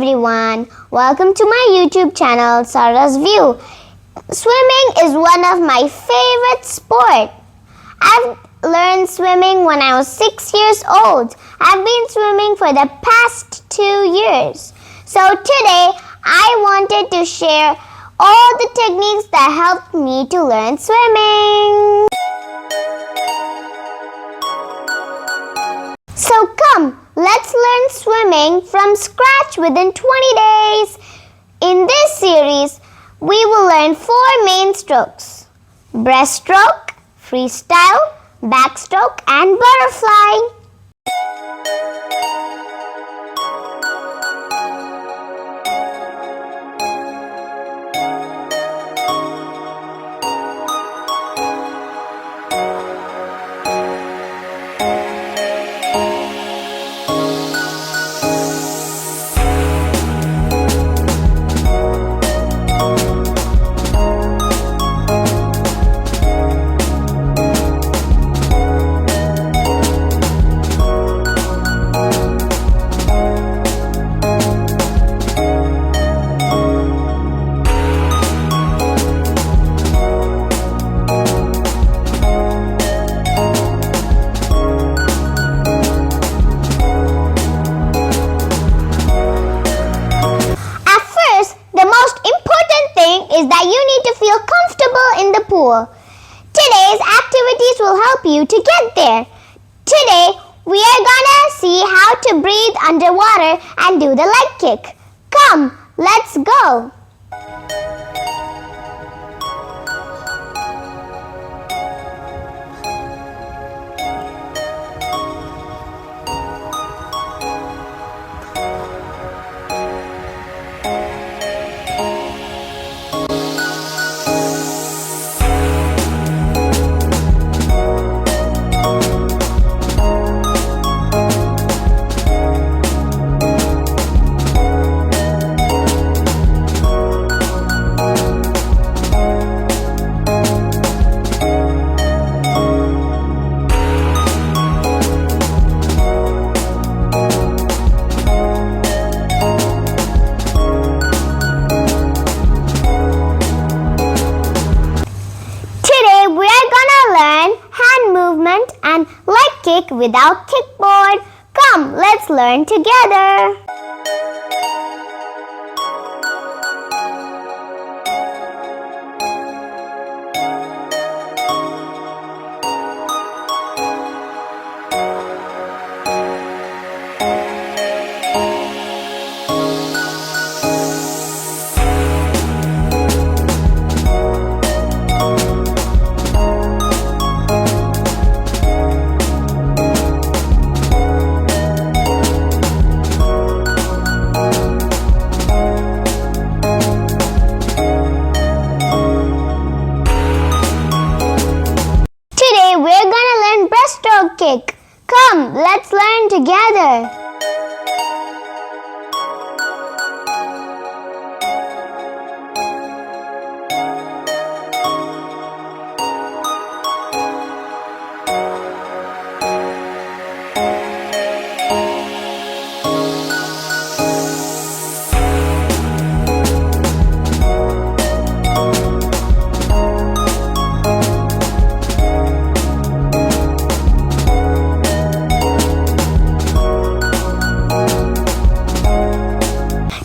everyone, welcome to my YouTube channel Sarah's View. Swimming is one of my favorite sports. I've learned swimming when I was 6 years old. I've been swimming for the past 2 years. So today I wanted to share all the techniques that helped me to learn swimming. So come, let's learn swimming from scratch within 20 days. In this series, we will learn 4 main strokes: breaststroke, freestyle, backstroke, and butterfly. Is that you need to feel comfortable in the pool. Today's activities will help you to get there. Today, we are gonna see how to breathe underwater and do the leg kick. Come, let's go. And leg kick without kickboard. Come, let's learn together. Breaststroke kick. Come, let's learn together.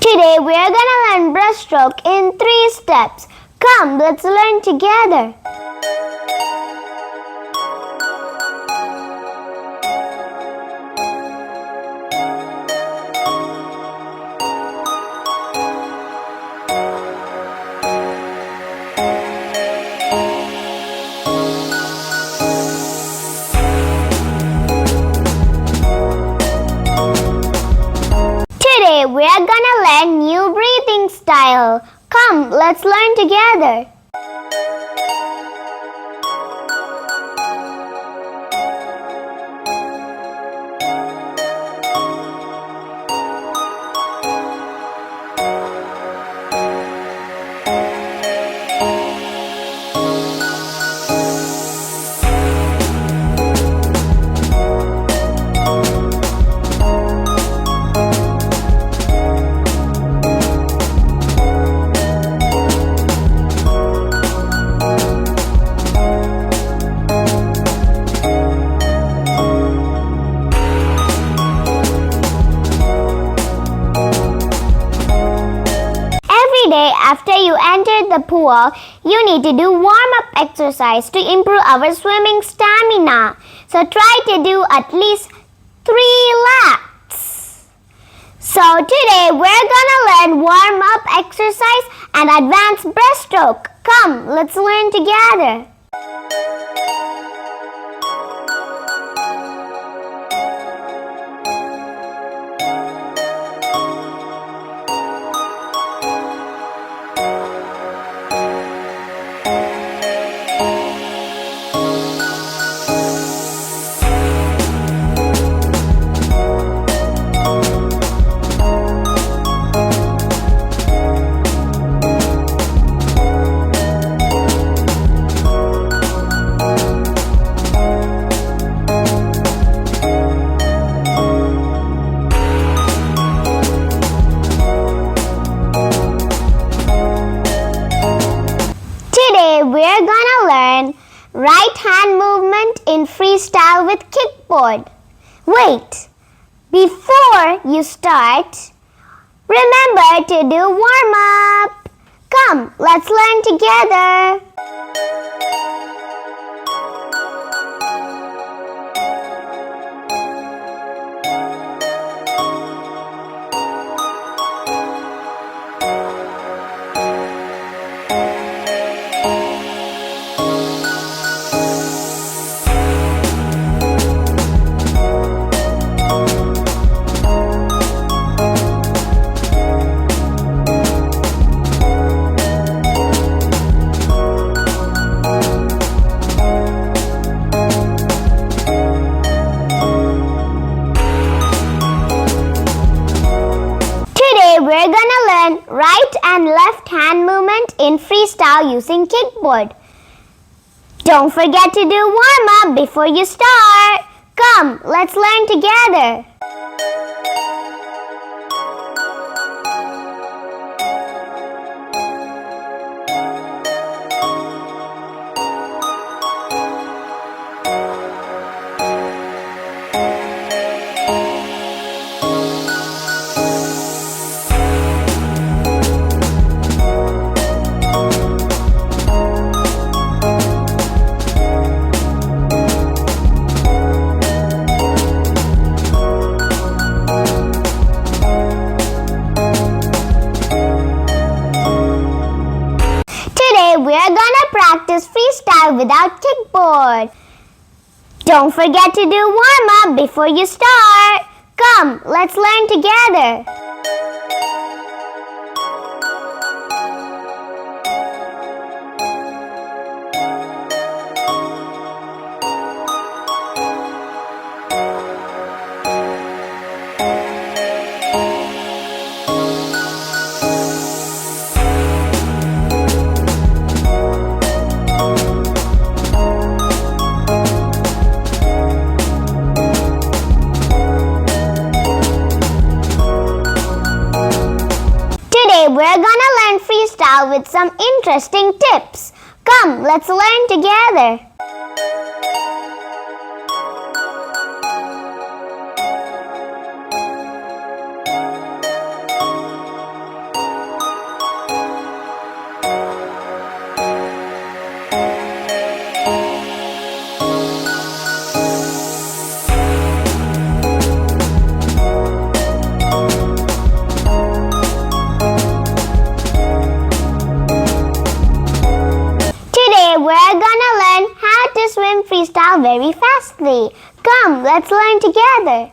Today we are gonna learn breaststroke in 3 steps. Come, let's learn together. We are gonna learn new breathing style. Come, let's learn together. enter the pool, you need to do warm-up exercise to improve our swimming stamina. So try to do at least 3 laps. So today we're gonna learn warm-up exercise and advanced breaststroke. Come, let's learn together. We're gonna learn right hand movement in freestyle with kickboard. Wait, before you start, remember to do warm up. Come, let's learn together. We're gonna learn right and left hand movement in freestyle using kickboard. Don't forget to do warm up before you start. Come, let's learn together. We're gonna practice freestyle without kickboard. Don't forget to do warm up before you start. Come, let's learn together. We're gonna learn freestyle with some interesting tips. Come, let's learn together. We're gonna learn how to swim freestyle very fastly. Come, let's learn together.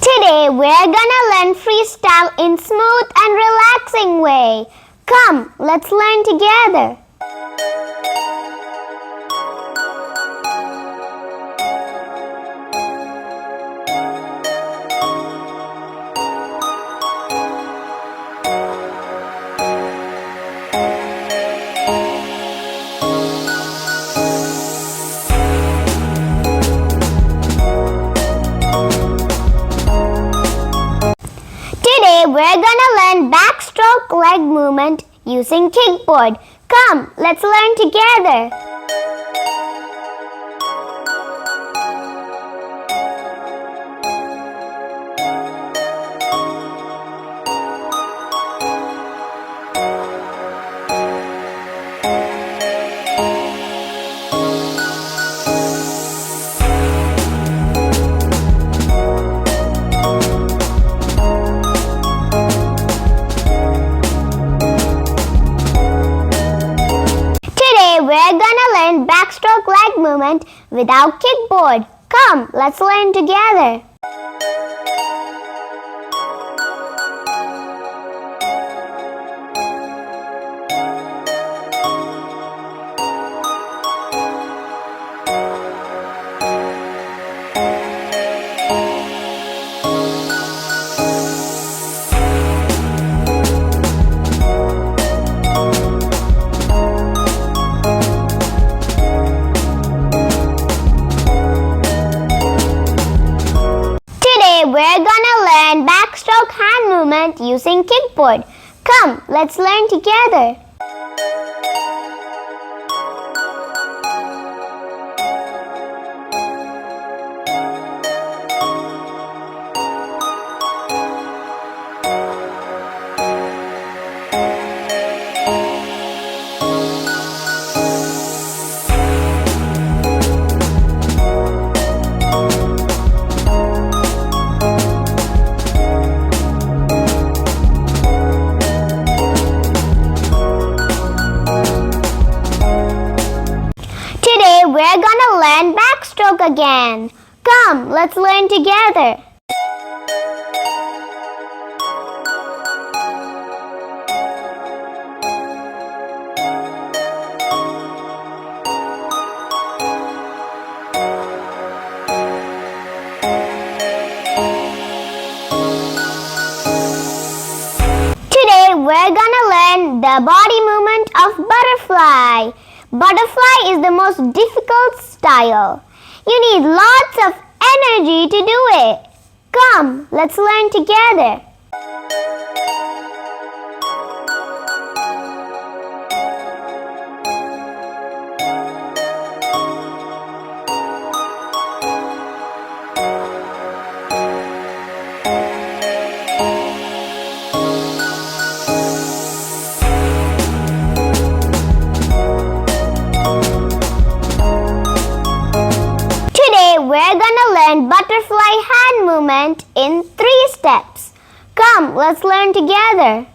Today we're gonna learn freestyle in smooth and relaxing way. Come, let's learn together. movement using kickboard. Come, let's learn together. We're gonna learn backstroke leg movement without kickboard. Come, let's learn together. We're gonna learn backstroke hand movement using kickboard. Come, let's learn together. We're gonna learn backstroke again. Come, let's learn together. Today we're gonna learn the body movement of butterfly. Butterfly is the most difficult style. You need lots of energy to do it. Come, let's learn together. We're gonna learn butterfly hand movement in 3 steps. Come, let's learn together.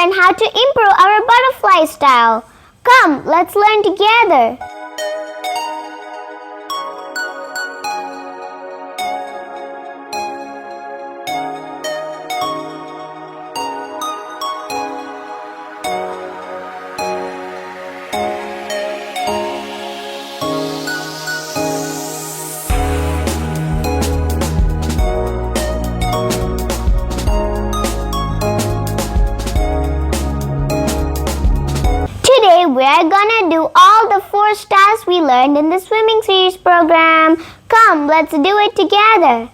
How to improve our butterfly style. Come, let's learn together. We're gonna do all the 4 styles we learned in the swimming series program. Come, let's do it together.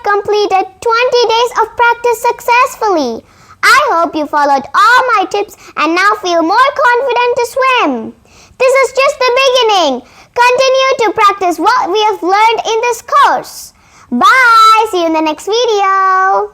completed 20 days of practice successfully. I hope you followed all my tips and now feel more confident to swim. This is just the beginning. Continue to practice what we have learned in this course. Bye! See you in the next video.